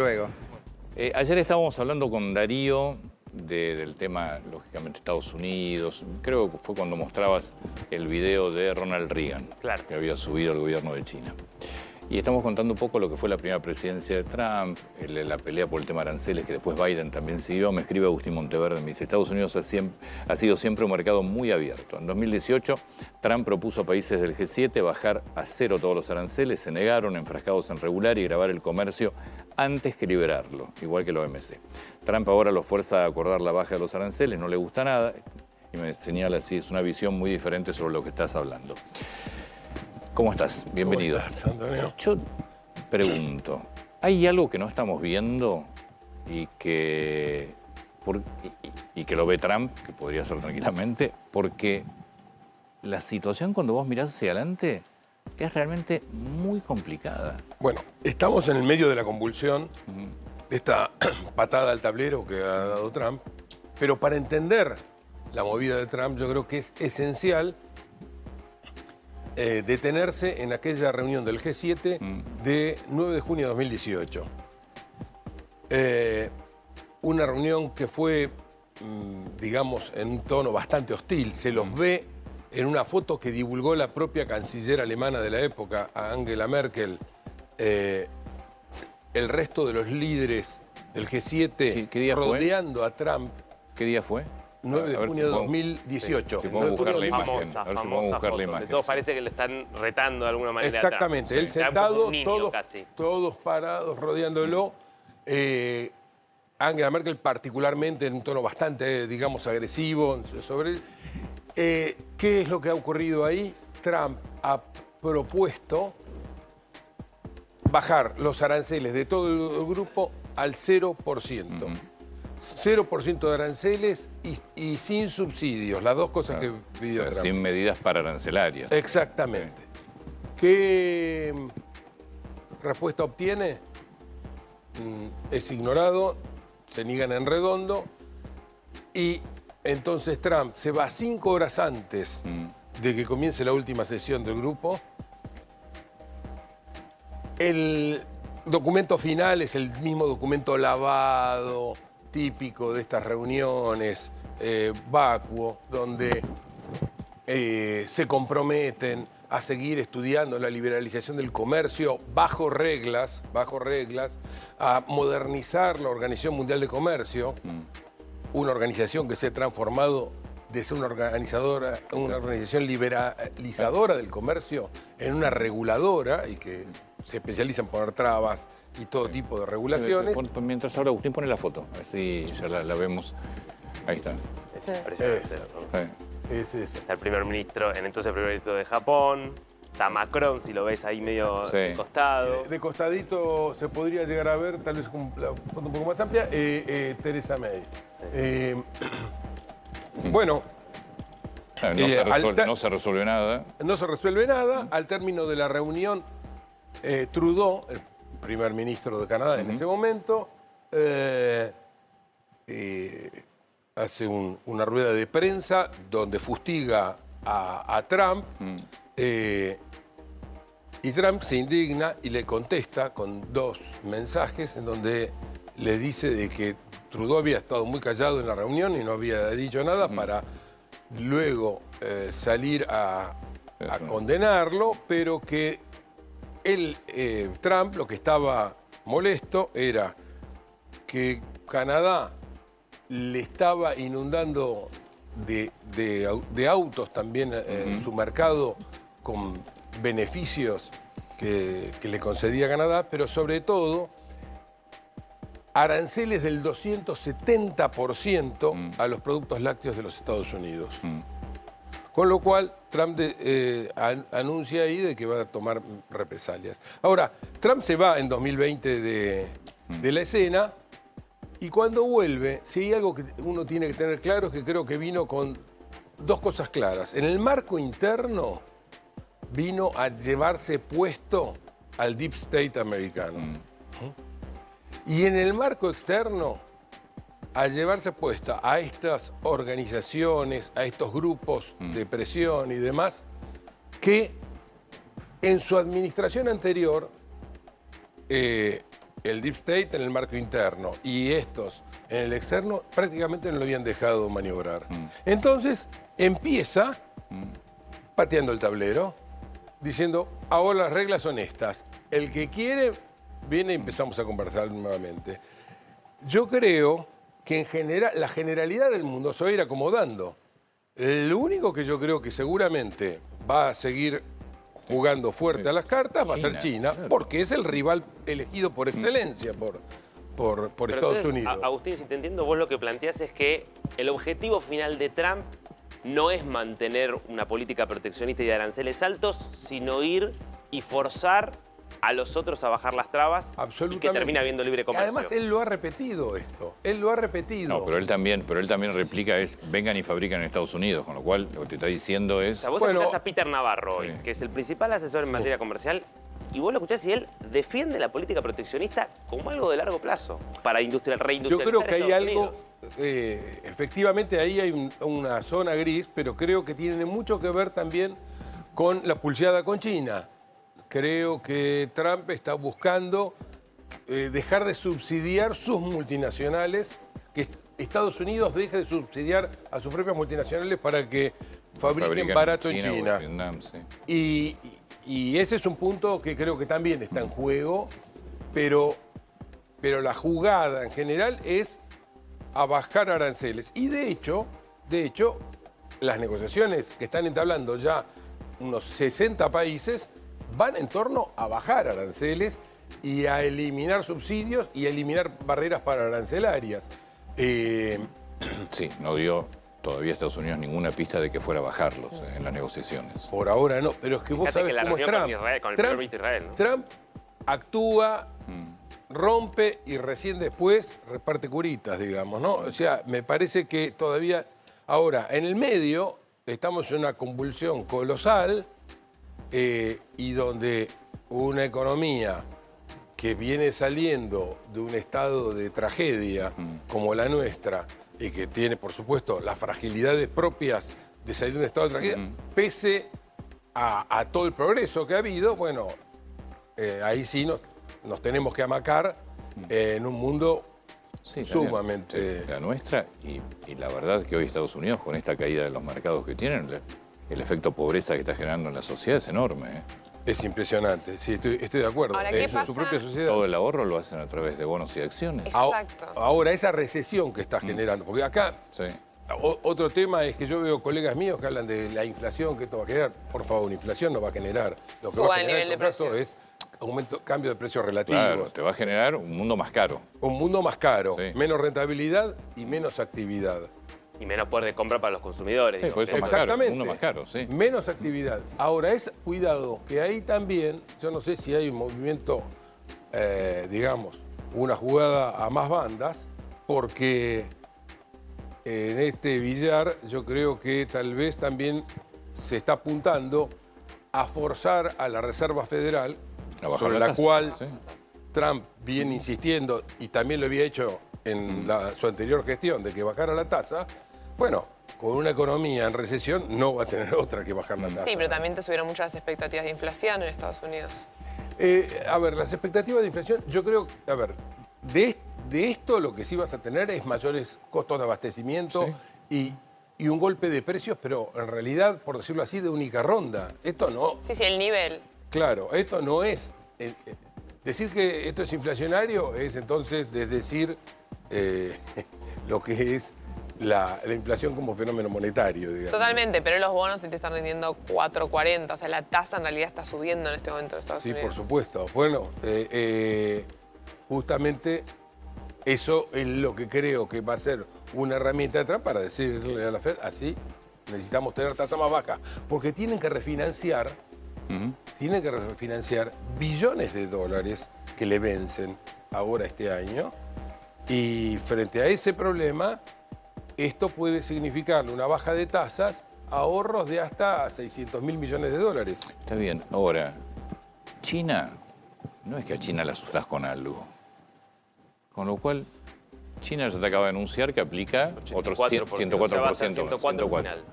Luego. Ayer estábamos hablando con Darío del tema, lógicamente, Estados Unidos. Creo que fue cuando mostrabas el video de Ronald Reagan, Claro, que había subido el gobierno de China. Y estamos contando un poco lo que fue la primera presidencia de Trump, la pelea por el tema aranceles, que después Biden también siguió. Me escribe Agustín Monteverde, me dice, Estados Unidos ha sido siempre un mercado muy abierto. En 2018, Trump propuso a países del G7 bajar a cero todos los aranceles, se negaron, enfrascados en regular y grabar el comercio antes que liberarlo, igual que la OMC. Trump ahora lo fuerza a acordar la baja de los aranceles, no le gusta nada, y me señala así, es una visión muy diferente sobre lo que estás hablando. ¿Cómo estás? Bienvenido. ¿Cómo estás, Antonio? Yo pregunto, ¿hay algo que no estamos viendo y que lo ve Trump, que podría ser tranquilamente? Porque la situación cuando vos mirás hacia adelante es realmente muy complicada. Bueno, estamos en el medio de la convulsión de esta patada al tablero que ha dado Trump, pero para entender la movida de Trump yo creo que es esencial detenerse en aquella reunión del G7 de 9 de junio de 2018. Una reunión que fue, digamos, en un tono bastante hostil. Se los ve en una foto que divulgó la propia canciller alemana de la época, Angela Merkel, el resto de los líderes del G7 ¿Qué día rodeando a Trump. ¿Qué día fue? 9 de junio de 2018. Si podemos buscar la imagen. famosa, A ver si podemos famosa buscar la foto. imagen. De todos Sí. parece que le están retando de alguna manera. Exactamente, él Trump como sentado, un niño casi. todos parados, rodeándolo. Angela Merkel particularmente en un tono bastante, digamos, agresivo. ¿Qué es lo que ha ocurrido ahí? Trump ha propuesto bajar los aranceles de todo el grupo al 0%. 0% de aranceles y sin subsidios, las dos cosas que pidió Trump. Sin medidas pararancelarias. Exactamente. ¿Qué respuesta obtiene? Es ignorado, se niegan en redondo y entonces Trump se va 5 horas antes de que comience la última sesión del grupo. El documento final es el mismo documento lavado, típico de estas reuniones, vacuo, donde se comprometen a seguir estudiando la liberalización del comercio bajo reglas, a modernizar la Organización Mundial de Comercio, una organización que se ha transformado de ser una organización liberalizadora del comercio en una reguladora y que se especializa en poner trabas y todo tipo de regulaciones. Mientras ahora Agustín pone la foto, así ya la vemos. Ahí está. Es impresionante. Es eso. Está el primer ministro, entonces primer ministro de Japón. Está Macron, si lo ves ahí medio de costado. De costadito se podría llegar a ver, tal vez con la foto un poco más amplia, Theresa May. Sí. Bueno, No se resuelve nada. no se resuelve nada. Al término de la reunión, Trudeau, el primer ministro de Canadá en ese momento, hace una rueda de prensa donde fustiga a Trump y Trump se indigna y le contesta con 2 mensajes en donde le dice de que Trudeau había estado muy callado en la reunión y no había dicho nada para luego salir a condenarlo, pero que Trump lo que estaba molesto era que Canadá le estaba inundando de autos también en su mercado con beneficios que le concedía Canadá, pero sobre todo aranceles del 270% a los productos lácteos de los Estados Unidos. Con lo cual, Trump anuncia ahí de que va a tomar represalias. Ahora, Trump se va en 2020 de la escena y cuando vuelve, si hay algo que uno tiene que tener claro es que creo que vino con 2 cosas claras. En el marco interno, vino a llevarse puesto al deep state americano. Y en el marco externo, a llevarse puesta a estas organizaciones, a estos grupos de presión y demás, que en su administración anterior el Deep State en el marco interno y estos en el externo prácticamente no lo habían dejado maniobrar. Entonces empieza pateando el tablero, diciendo, ahora las reglas son estas. El que quiere, viene y empezamos a conversar nuevamente. Yo creo que en general, la generalidad del mundo se va a ir acomodando. Lo único que yo creo que seguramente va a seguir jugando fuerte a las cartas va a ser China, claro. porque es el rival elegido por excelencia por Pero Estados entonces, Unidos. Agustín, si te entiendo, vos lo que planteás es que el objetivo final de Trump no es mantener una política proteccionista y de aranceles altos, sino ir y forzar a los otros a bajar las trabas y que termina habiendo libre comercio. Además, él lo ha repetido esto. Él lo ha repetido. No, pero él también replica es, vengan y fabrican en Estados Unidos, con lo cual lo que te está diciendo es... O sea, vos escuchás a Peter Navarro hoy, que es el principal asesor en materia comercial, y vos lo escuchás y él defiende la política proteccionista como algo de largo plazo para reindustrializar. Yo creo que hay Estados algo, Unidos. efectivamente ahí hay una zona gris, pero creo que tiene mucho que ver también con la pulseada con China. Creo que Trump está buscando dejar de subsidiar sus multinacionales, que Estados Unidos deje de subsidiar a sus propias multinacionales para que fabriquen barato en China. Vietnam, sí. Y ese es un punto que creo que también está en juego, pero la jugada en general es a bajar aranceles. Y de hecho, las negociaciones que están entablando ya unos 60 países van en torno a bajar aranceles y a eliminar subsidios y a eliminar barreras para arancelarias. Sí, no dio todavía Estados Unidos ninguna pista de que fuera a bajarlos en las negociaciones. Por ahora no, pero es que vos sabés cómo es Trump. Con el primer ministro de Israel, ¿no? Trump actúa, rompe y recién después reparte curitas, digamos, ¿no? O sea, me parece que todavía... Ahora, en el medio estamos en una convulsión colosal y donde una economía que viene saliendo de un estado de tragedia como la nuestra y que tiene, por supuesto, las fragilidades propias de salir de un estado de tragedia, pese a todo el progreso que ha habido, bueno, ahí sí nos tenemos que amacar en un mundo sumamente... La nuestra y la verdad que hoy Estados Unidos, con esta caída de los mercados que tienen, el efecto pobreza que está generando en la sociedad es enorme. Es impresionante, sí, estoy de acuerdo. Ahora, ¿qué en pasa? su propia sociedad. Todo el ahorro lo hacen a través de bonos y acciones. Exacto. Ahora, esa recesión que está generando, porque acá Sí. otro tema es que yo veo colegas míos que hablan de la inflación que esto va a generar. Por favor, inflación no va a generar. Lo que Suba va a el generar nivel en de todo caso precios. es cambio de precios relativos. Claro, te va a generar un mundo más caro. Un mundo más caro, Sí. menos rentabilidad y menos actividad. Y menos poder de compra para los consumidores. Sí, digo, por eso que- más caro, Exactamente. un mundo más caro, sí. Menos actividad. Ahora, cuidado, que ahí también, yo no sé si hay un movimiento, digamos, una jugada a más bandas, porque en este billar yo creo que tal vez también se está apuntando a forzar a la Reserva Federal, A bajar sobre la la tasa, cual sí. Trump viene insistiendo, y también lo había hecho en su anterior gestión, de que bajara la tasa. Bueno, con una economía en recesión no va a tener otra que bajar la tasa. Sí, pero también te subieron mucho las expectativas de inflación en Estados Unidos. A ver, las expectativas de inflación, yo creo, a ver, de esto lo que sí vas a tener es mayores costos de abastecimiento y un golpe de precios, pero en realidad, por decirlo así, de única ronda. Esto no, Sí, el nivel. claro, esto no es... decir que esto es inflacionario es entonces decir lo que es la inflación como fenómeno monetario, digamos. Totalmente, pero los bonos sí te están rindiendo 4.40. O sea, la tasa en realidad está subiendo en este momento en Estados Sí, Unidos. por supuesto. Bueno, justamente eso es lo que creo que va a ser una herramienta de Trump para decirle a la Fed, así necesitamos tener tasa más baja, porque tienen que refinanciar billones de dólares que le vencen ahora este año, y frente a ese problema, esto puede significarle una baja de tasas, ahorros de hasta 600 mil millones de dólares. Está bien. Ahora, China, no es que a China la asustás con algo. Con lo cual, China ya te acaba de anunciar que aplica otro 104%. O sea, va a ser 104 al final.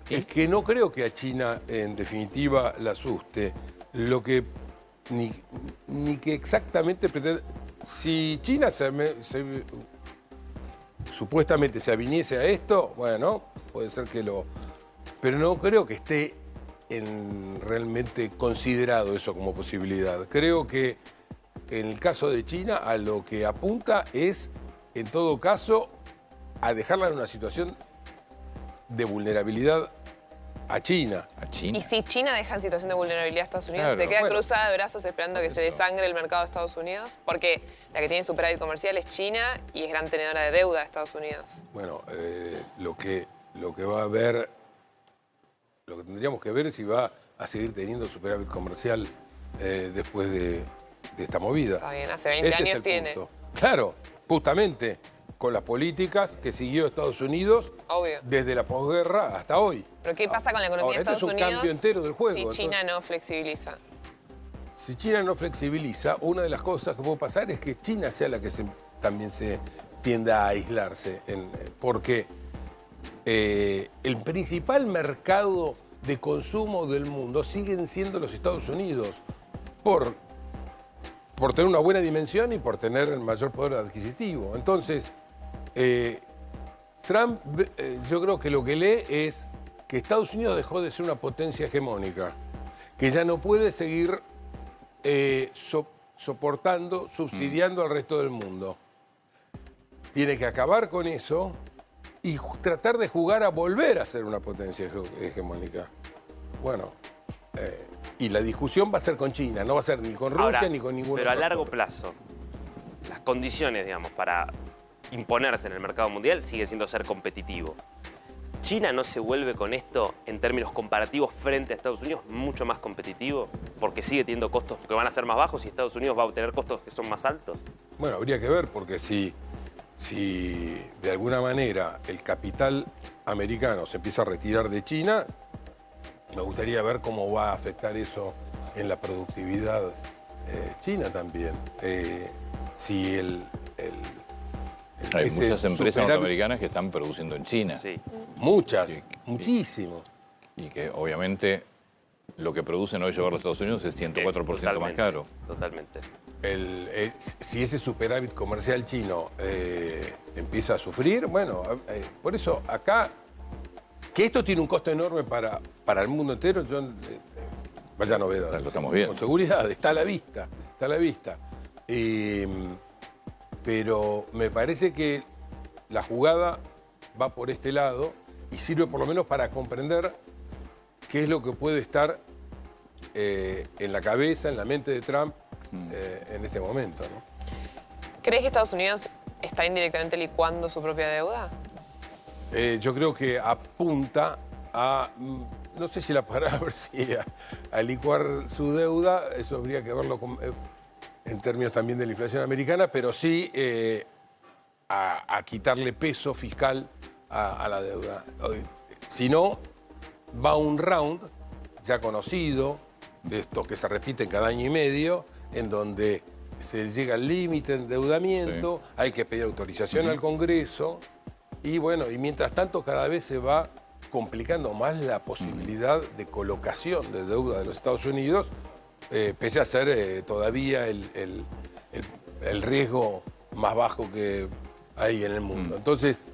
Es que no creo que a China, en definitiva, la asuste. Lo que ni que exactamente pretende. Si China supuestamente se aviniese a esto, bueno, puede ser que lo... Pero no creo que esté realmente considerado eso como posibilidad. Creo que en el caso de China a lo que apunta es, en todo caso, a dejarla en una situación de vulnerabilidad a China. A China. Y si China deja en situación de vulnerabilidad a Estados Unidos, Claro. ¿se queda Bueno, cruzada de brazos esperando que se desangre el mercado de Estados Unidos? Porque la que tiene superávit comercial es China y es gran tenedora de deuda de Estados Unidos. Bueno, lo que va a haber, lo que tendríamos que ver es si va a seguir teniendo superávit comercial después de esta movida. Está bien, hace 20 Este es años el tiene. punto. Claro, justamente con las políticas que siguió Estados Unidos Obvio. desde la posguerra hasta hoy. Pero ¿qué pasa con la economía Ahora, de Estados este es un Unidos cambio entero del juego. si China no flexibiliza? Si China no flexibiliza, una de las cosas que puede pasar es que China sea la que también se tienda a aislarse. Porque el principal mercado de consumo del mundo siguen siendo los Estados Unidos. Por tener una buena dimensión y por tener el mayor poder adquisitivo. Entonces, Trump, yo creo que lo que lee es que Estados Unidos dejó de ser una potencia hegemónica, que ya no puede seguir soportando, subsidiando al resto del mundo. Tiene que acabar con eso y tratar de jugar a volver a ser una potencia hegemónica. Bueno, y la discusión va a ser con China, no va a ser ni con Rusia Ahora, ni con ninguna pero a otra largo cosa. plazo, las condiciones, digamos, para imponerse en el mercado mundial sigue siendo ser competitivo. ¿China no se vuelve con esto, en términos comparativos, frente a Estados Unidos, mucho más competitivo? Porque sigue teniendo costos que van a ser más bajos y Estados Unidos va a obtener costos que son más altos. Bueno, habría que ver, porque si de alguna manera el capital americano se empieza a retirar de China, me gustaría ver cómo va a afectar eso en la productividad china también. Si Hay ese muchas empresas superávit- norteamericanas que están produciendo en China. Sí. Muchas, Sí. muchísimo. Y que obviamente lo que producen hoy llevarlo a Estados Unidos es 104% más caro. Totalmente. Si ese superávit comercial chino empieza a sufrir, bueno, por eso acá, que esto tiene un costo enorme para el mundo entero, vaya novedad. Lo estamos viendo. Con seguridad, está a la vista, está a la vista. Pero me parece que la jugada va por este lado y sirve por lo menos para comprender qué es lo que puede estar en la cabeza, en la mente de Trump en este momento, ¿no? ¿Crees que Estados Unidos está indirectamente licuando su propia deuda? Yo creo que apunta a, no sé si la palabra sí, a licuar su deuda, eso habría que verlo en términos también de la inflación americana, pero sí a quitarle peso fiscal a la deuda. Si no, va un round ya conocido, de estos que se repiten cada año y medio, en donde se llega al límite de endeudamiento, hay que pedir autorización al Congreso, y bueno, y mientras tanto cada vez se va complicando más la posibilidad de colocación de deuda de los Estados Unidos, pese a ser todavía el riesgo más bajo que hay en el mundo. Entonces,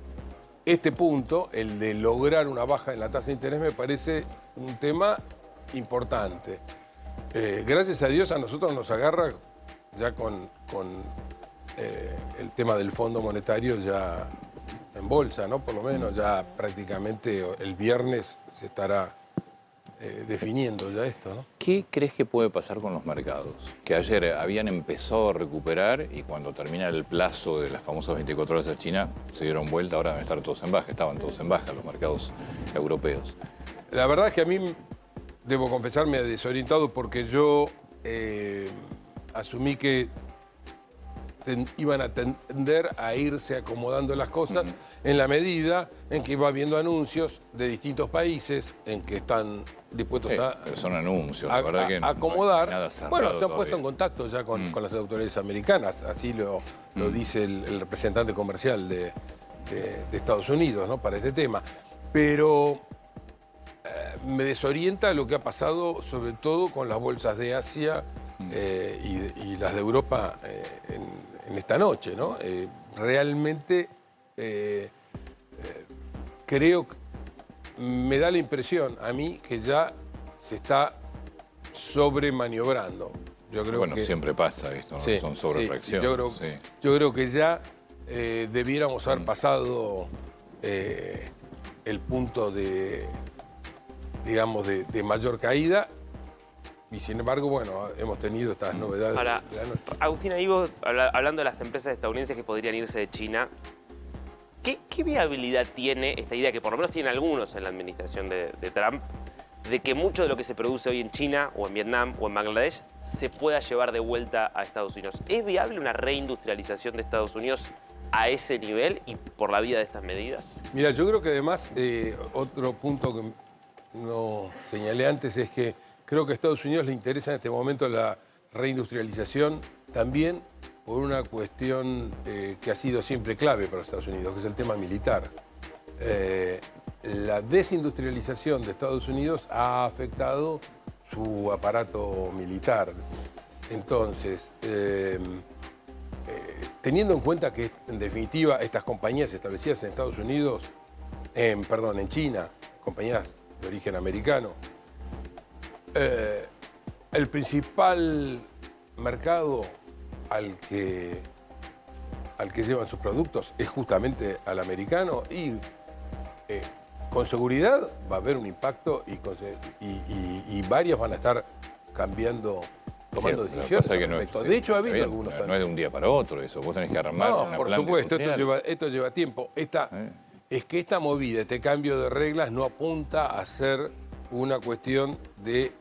este punto, el de lograr una baja en la tasa de interés, me parece un tema importante. Gracias a Dios a nosotros nos agarra ya con el tema del Fondo Monetario ya en bolsa, ¿no? Por lo menos ya prácticamente el viernes se estará definiendo ya esto, ¿no? ¿Qué crees que puede pasar con los mercados? Que ayer habían empezado a recuperar y cuando termina el plazo de las famosas 24 horas a China se dieron vuelta, ahora deben estar todos en baja, estaban todos en baja los mercados europeos. La verdad es que a mí, debo confesar, me ha desorientado porque yo asumí que iban a tender a irse acomodando las cosas en la medida en que va habiendo anuncios de distintos países en que están dispuestos Pero son anuncios, la verdad que no hay acomodar. nada cerrado Bueno, se han todavía. puesto en contacto ya con las autoridades americanas, así lo dice el representante comercial de Estados Unidos, ¿no? Para este tema. Pero me desorienta lo que ha pasado, sobre todo con las bolsas de Asia y las de Europa en esta noche, ¿no? Realmente creo, me da la impresión a mí que ya se está sobremaniobrando. Yo creo bueno, que siempre pasa esto, ¿no? sí, Son sobrereacciones. yo creo que ya debiéramos haber pasado el punto de, digamos, de mayor caída. Y sin embargo, bueno, hemos tenido estas novedades. Ahora, de la noche. Agustín, ahí vos, hablando de las empresas estadounidenses que podrían irse de China, ¿qué viabilidad tiene esta idea, que por lo menos tienen algunos en la administración de Trump, de que mucho de lo que se produce hoy en China, o en Vietnam, o en Bangladesh, se pueda llevar de vuelta a Estados Unidos? ¿Es viable una reindustrialización de Estados Unidos a ese nivel y por la vía de estas medidas? Mira, yo creo que además, otro punto que no señalé antes es que creo que a Estados Unidos le interesa en este momento la reindustrialización también por una cuestión que ha sido siempre clave para Estados Unidos, que es el tema militar. La desindustrialización de Estados Unidos ha afectado su aparato militar. Entonces, teniendo en cuenta que, en definitiva, estas compañías establecidas en Estados Unidos, en China, compañías de origen americano, el principal mercado al que llevan sus productos es justamente al americano y con seguridad va a haber un impacto y varios van a estar cambiando, tomando decisiones al respecto. De hecho, ha habido algunos. No es de un día para otro eso, vos tenés que armar una por planta supuesto, industrial. esto lleva tiempo. Es que esta movida, este cambio de reglas no apunta a ser una cuestión de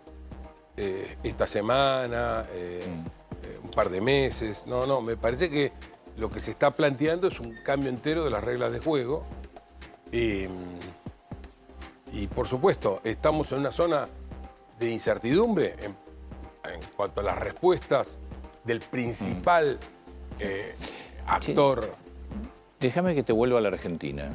esta semana, un par de meses. No, me parece que lo que se está planteando es un cambio entero de las reglas de juego. Y por supuesto, estamos en una zona de incertidumbre en cuanto a las respuestas del principal actor. Déjame que te vuelva a la Argentina.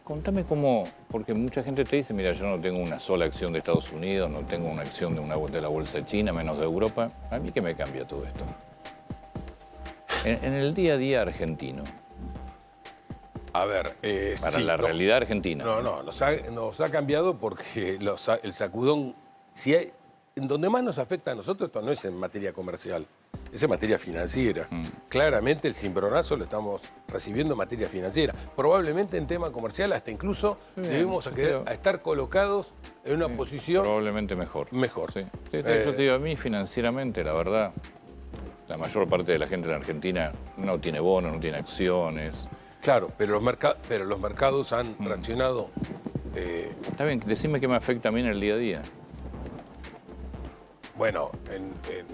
Contame cómo, porque mucha gente te dice, mira, yo no tengo una sola acción de Estados Unidos, no tengo una acción de la bolsa china, menos de Europa. ¿A mí qué me cambia todo esto? En el día a día argentino. A ver, para la realidad argentina. Nos ha cambiado porque el sacudón, en donde más nos afecta a nosotros, esto no es en materia comercial, es en materia financiera. Claramente el cimbronazo lo estamos recibiendo en materia financiera. Probablemente en tema comercial hasta incluso debemos a estar colocados en una posición... Probablemente mejor. Sí. Yo te digo, a mí financieramente, la verdad, la mayor parte de la gente en la Argentina no tiene bonos, no tiene acciones. Claro, pero los mercados han reaccionado. Está bien, decime qué me afecta a mí en el día a día. Bueno,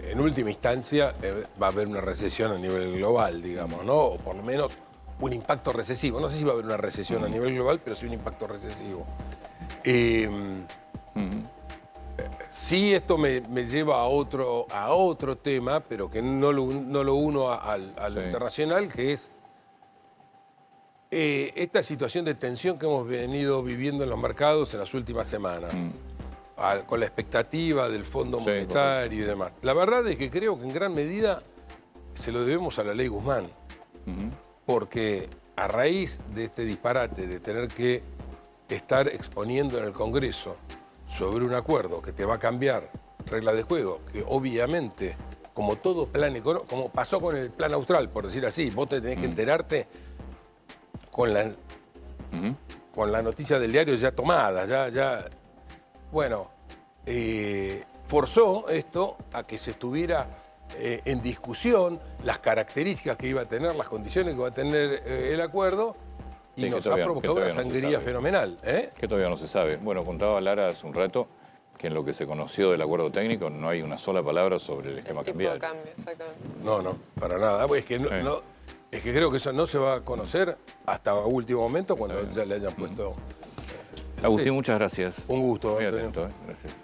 en última instancia va a haber una recesión a nivel global, digamos, ¿no? O por lo menos un impacto recesivo. No sé si va a haber una recesión a nivel global, pero sí un impacto recesivo. Sí, esto me lleva a otro tema, pero que no lo uno a lo internacional, que es esta situación de tensión que hemos venido viviendo en los mercados en las últimas semanas. Con la expectativa del Fondo Monetario y demás. La verdad es que creo que en gran medida se lo debemos a la ley Guzmán, porque a raíz de este disparate de tener que estar exponiendo en el Congreso sobre un acuerdo que te va a cambiar reglas de juego, que obviamente, como todo plan económico, como pasó con el plan austral, por decir así, vos te tenés que enterarte con la noticia del diario ya tomada, Bueno, forzó esto a que se estuviera en discusión las características que iba a tener, las condiciones que va a tener el acuerdo, y nos ha provocado una sangría fenomenal. Que todavía no se sabe. Bueno, contaba Lara hace un rato que en lo que se conoció del acuerdo técnico no hay una sola palabra sobre el esquema cambiario. Cambio, exactamente. No, para nada. Es que creo que eso no se va a conocer hasta último momento cuando ya le hayan puesto... Agustín, muchas gracias. Un gusto. Muy Antonio. atento, gracias.